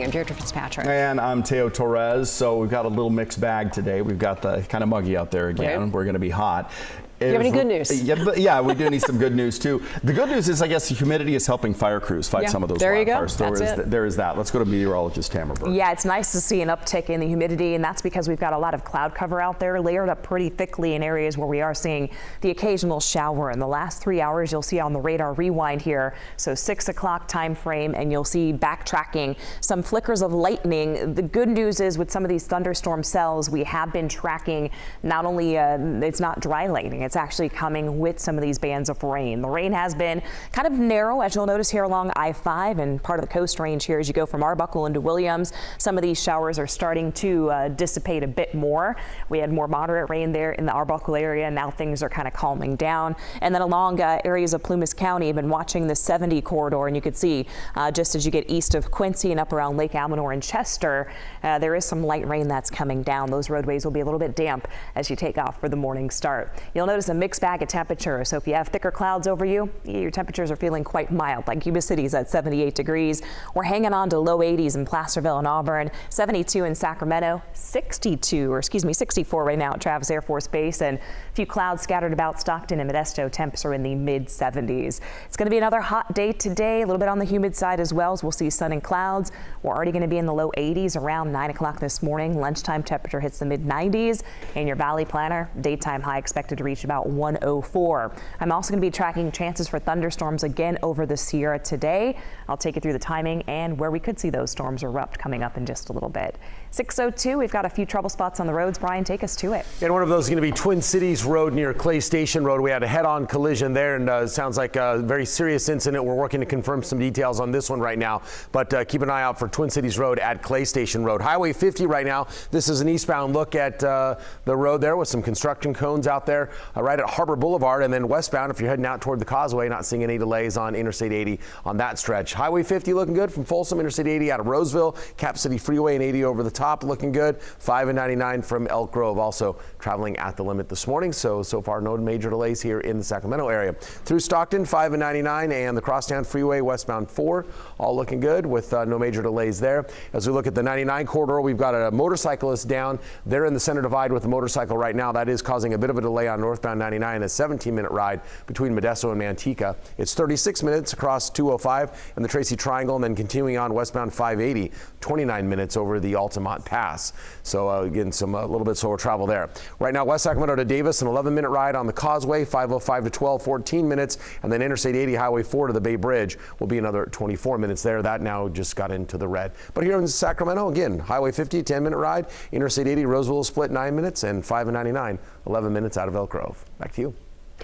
I'm Deirdre Fitzpatrick. And I'm Teo Torres. So we've got a little mixed bag today. We've got the kind of muggy out there again. Right. We're going to be hot. Do you have any good news? Yeah, we do need some good news too. The good news is, I guess, the humidity is helping fire crews fight some of those wildfires. There is that. Let's go to meteorologist Tamara Burke. Yeah, it's nice to see an uptick in the humidity, and that's because we've got a lot of cloud cover out there, layered up pretty thickly in areas where we are seeing the occasional shower. In the last 3 hours, you'll see on the radar rewind here, so 6 o'clock time frame, and you'll see backtracking some flickers of lightning. The good news is with some of these thunderstorm cells, we have been tracking not only it's not dry lightning, it's actually coming with some of these bands of rain. The rain has been kind of narrow, as you'll notice here along I-5 and part of the Coast Range here as you go from Arbuckle into Williams. Some of these showers are starting to dissipate a bit more. We had more moderate rain there in the Arbuckle area, and now things are kind of calming down. And then along areas of Plumas County, I've been watching the 70 corridor, and you could see just as you get east of Quincy and up around Lake Almanor and Chester, there is some light rain that's coming down. Those roadways will be a little bit damp as you take off for the morning start. You'll notice a mixed bag of temperature. So if you have thicker clouds over you, your temperatures are feeling quite mild, like Yuba City's at 78 degrees. We're hanging on to low 80s in Placerville and Auburn, 72 in Sacramento, 64 right now at Travis Air Force Base, and a few clouds scattered about Stockton and Modesto. Temps are in the mid 70s. It's going to be another hot day today, a little bit on the humid side as well, as we'll see sun and clouds. We're already going to be in the low 80s around 9 o'clock this morning. Lunchtime temperature hits the mid 90s. In your Valley Planner, daytime high expected to reach about 104. I'm also going to be tracking chances for thunderstorms again over the Sierra today. I'll take you through the timing and where we could see those storms erupt coming up in just a little bit. 6:02, we've got a few trouble spots on the roads. Brian, take us to it. And one of those is going to be Twin Cities Road near Clay Station Road. We had a head-on collision there, and it sounds like a very serious incident. We're working to confirm some details on this one right now, but keep an eye out for Twin Cities Road at Clay Station Road. Highway 50 right now. This is an eastbound look at the road there with some construction cones out there right at Harbor Boulevard, and then westbound if you're heading out toward the Causeway, not seeing any delays on Interstate 80 on that stretch. Highway 50 looking good from Folsom, Interstate 80 out of Roseville, Cap City Freeway and 80 over the top looking good. 5 and 99 from Elk Grove also traveling at the limit this morning. So far no major delays here in the Sacramento area. Through Stockton, 5 and 99 and the Crosstown Freeway westbound 4 all looking good with no major delays there. As we look at the 99 corridor, we've got a motorcyclist down there in the center divide with a motorcycle right now. That is causing a bit of a delay on northbound 99, a 17-minute ride between Modesto and Manteca. It's 36 minutes across 205 and the Tracy Triangle, and then continuing on westbound 580, 29 minutes over the Altamont Pass. So again, a little bit slower travel there. Right now, West Sacramento to Davis, an 11-minute ride on the Causeway, 505 to 12, 14 minutes, and then Interstate 80, Highway 4 to the Bay Bridge will be another 24 minutes there. That now just got into the red. But here in Sacramento, again, Highway 50, 10-minute ride, Interstate 80, Roseville split 9 minutes, and 5 and 99, 11 minutes out of Elk Grove. Back to you.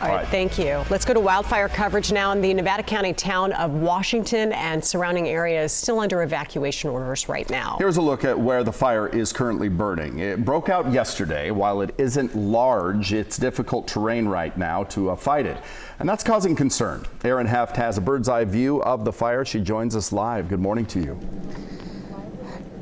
All right, thank you. Let's go to wildfire coverage now in the Nevada County town of Washington and surrounding areas still under evacuation orders right now. Here's a look at where the fire is currently burning. It broke out yesterday. While it isn't large, it's difficult terrain right now to fight it, and that's causing concern. Erin Heft has a bird's eye view of the fire. She joins us live. Good morning to you.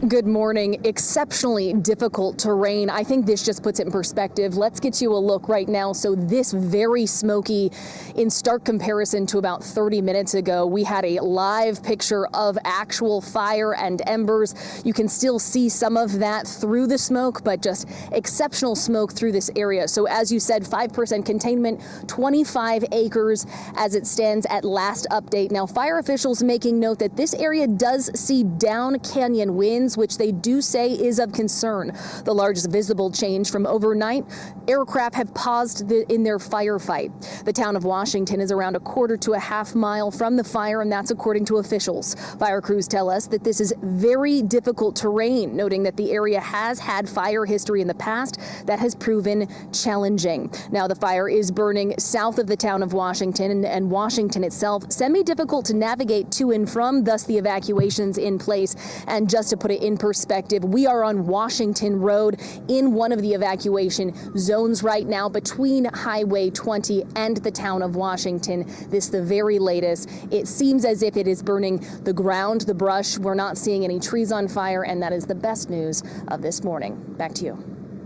Good morning. Exceptionally difficult terrain. I think this just puts it in perspective. Let's get you a look right now. So this very smoky in stark comparison to about 30 minutes ago. We had a live picture of actual fire and embers. You can still see some of that through the smoke, but just exceptional smoke through this area. So as you said, 5% containment, 25 acres as it stands at last update. Now, fire officials making note that this area does see down canyon winds, which they do say is of concern. The largest visible change from overnight, aircraft have paused in their firefight. The town of Washington is around a quarter to a half mile from the fire, and that's according to officials. Fire crews tell us that this is very difficult terrain, noting that the area has had fire history in the past that has proven challenging. Now, the fire is burning south of the town of Washington, and Washington itself semi-difficult to navigate to and from, thus the evacuations in place. And just to put it in perspective, we are on Washington Road in one of the evacuation zones right now between Highway 20 and the town of Washington. This the very latest. It seems as if it is burning the ground, the brush. We're not seeing any trees on fire, and that is the best news of this morning. Back to you.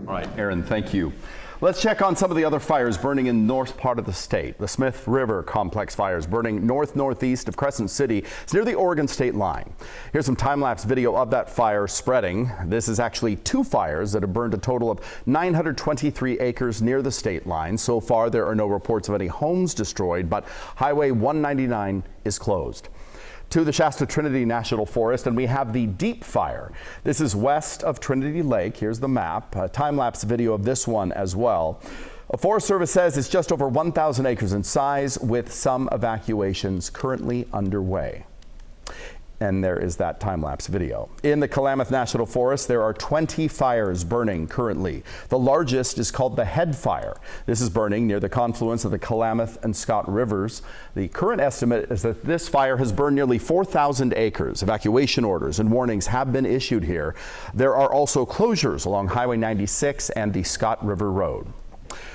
All right, Erin, thank you. Let's check on some of the other fires burning in the north part of the state. The Smith River Complex fires burning northeast of Crescent City. It's near the Oregon state line. Here's some time-lapse video of that fire spreading. This is actually 2 fires that have burned a total of 923 acres near the state line. So far, there are no reports of any homes destroyed, but Highway 199 is closed. To the Shasta Trinity National Forest, and we have the Deep Fire. This is west of Trinity Lake. Here's the map. A time-lapse video of this one as well. A Forest Service says it's just over 1,000 acres in size, with some evacuations currently underway. And there is that time-lapse video. In the Klamath National Forest, there are 20 fires burning currently. The largest is called the Head Fire. This is burning near the confluence of the Klamath and Scott Rivers. The current estimate is that this fire has burned nearly 4,000 acres. Evacuation orders and warnings have been issued here. There are also closures along Highway 96 and the Scott River Road.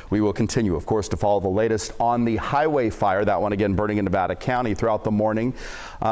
We will continue, of course, to follow the latest on the highway fire, that one again burning in Nevada County throughout the morning.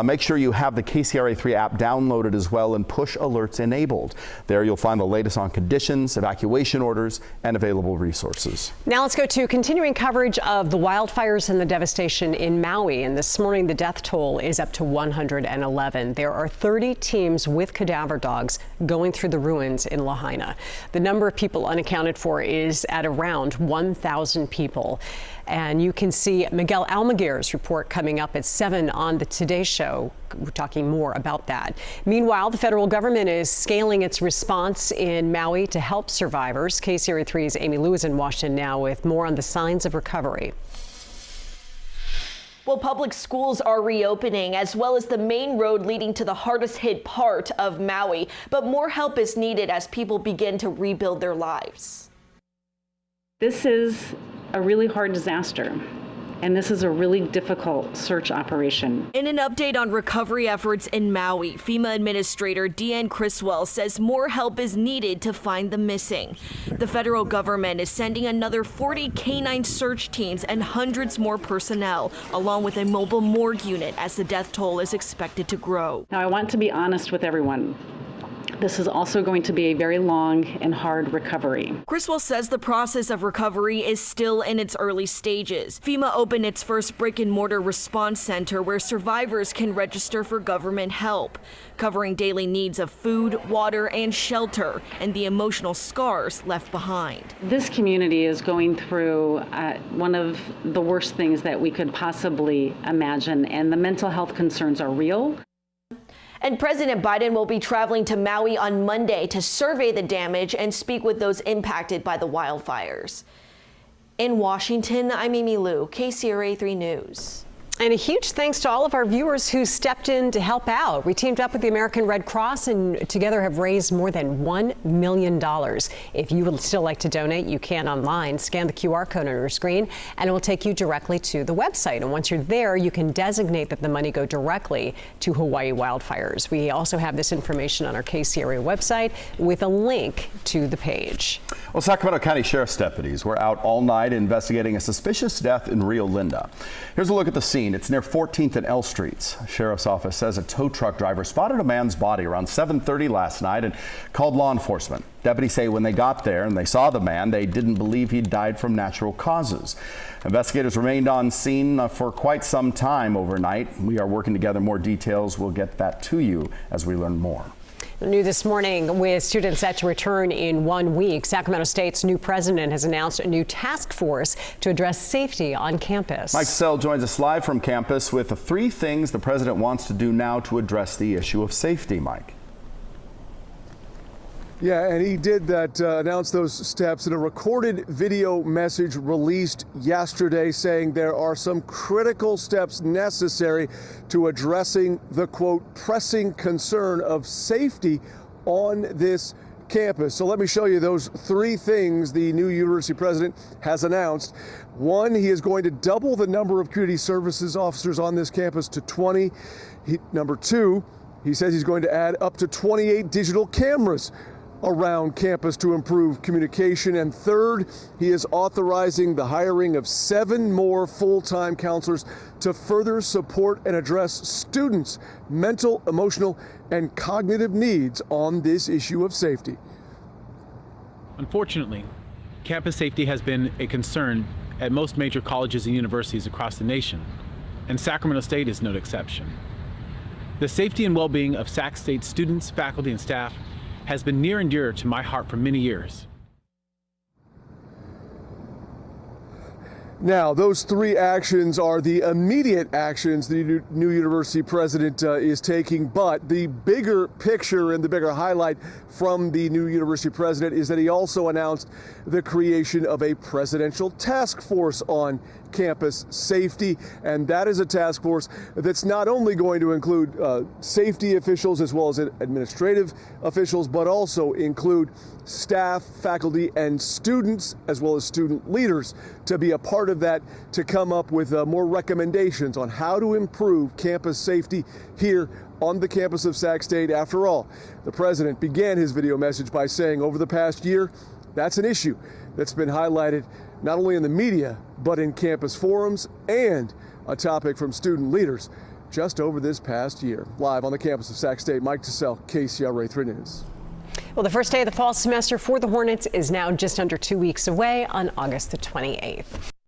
Make sure you have the KCRA3 app downloaded as well and push alerts enabled. There you'll find the latest on conditions, evacuation orders, and available resources. Now let's go to continuing coverage of the wildfires and the devastation in Maui. And this morning, the death toll is up to 111. There are 30 teams with cadaver dogs going through the ruins in Lahaina. The number of people unaccounted for is at around 1,000 people. And you can see Miguel Almaguer's report coming up at 7 on the Today Show. We're talking more about that. Meanwhile, the federal government is scaling its response in Maui to help survivors. KCRA3's Amy Lou is in Washington now with more on the signs of recovery. Well, public schools are reopening, as well as the main road leading to the hardest hit part of Maui. But more help is needed as people begin to rebuild their lives. This is a really hard disaster, and this is a really difficult search operation. In an update on recovery efforts in Maui, FEMA Administrator Deanne Criswell says more help is needed to find the missing. The federal government is sending another 40 canine search teams and hundreds more personnel, along with a mobile morgue unit as the death toll is expected to grow. Now, I want to be honest with everyone. This is also going to be a very long and hard recovery. Criswell says the process of recovery is still in its early stages. FEMA opened its first brick-and-mortar response center where survivors can register for government help, covering daily needs of food, water, and shelter, and the emotional scars left behind. This community is going through one of the worst things that we could possibly imagine, and the mental health concerns are real. And President Biden will be traveling to Maui on Monday to survey the damage and speak with those impacted by the wildfires. In Washington, I'm Amy Lou, KCRA3 News. And a huge thanks to all of our viewers who stepped in to help out. We teamed up with the American Red Cross and together have raised more than $1 million. If you would still like to donate, you can online. Scan the QR code on your screen and it will take you directly to the website. And once you're there, you can designate that the money go directly to Hawaii wildfires. We also have this information on our KCRA website with a link to the page. Well, Sacramento County Sheriff's deputies were out all night investigating a suspicious death in Rio Linda. Here's a look at the scene. It's near 14th and L Streets. Sheriff's office says a tow truck driver spotted a man's body around 7:30 last night and called law enforcement. Deputies say when they got there and they saw the man, they didn't believe he died from natural causes. Investigators remained on scene for quite some time overnight. We are working to gather more details. We'll get that to you as we learn more. New this morning, with students set to return in 1 week, Sacramento State's new president has announced a new task force to address safety on campus. Mike Sell joins us live from campus with the 3 things the president wants to do now to address the issue of safety. Mike. Yeah, and he did that, announce those steps in a recorded video message released yesterday saying there are some critical steps necessary to addressing the, quote, pressing concern of safety on this campus. So let me show you those 3 things the new university president has announced. 1, he is going to double the number of community services officers on this campus to 20. Number 2, he says he's going to add up to 28 digital cameras around campus to improve communication. And 3rd, he is authorizing the hiring of 7 more full-time counselors to further support and address students' mental, emotional, and cognitive needs on this issue of safety. Unfortunately, Campus safety has been a concern at most major colleges and universities across the nation, and Sacramento State is no exception. The safety and well-being of Sac State students, faculty, and staff has been near and dear to my heart for many years. Now, those three actions are the immediate actions the new university president is taking, but the bigger picture and the bigger highlight from the new university president is that he also announced the creation of a presidential task force on campus safety, and that is a task force that's not only going to include safety officials as well as administrative officials, but also include staff, faculty, and students, as well as student leaders, to be a part of that, to come up with more recommendations on how to improve campus safety here on the campus of Sac State. After all, the president began his video message by saying over the past year, that's an issue that's been highlighted not only in the media, but in campus forums, and a topic from student leaders just over this past year. Live on the campus of Sac State, Mike Tassell, KCRA 3 News. Well, the first day of the fall semester for the Hornets is now just under 2 weeks away on August the 28th.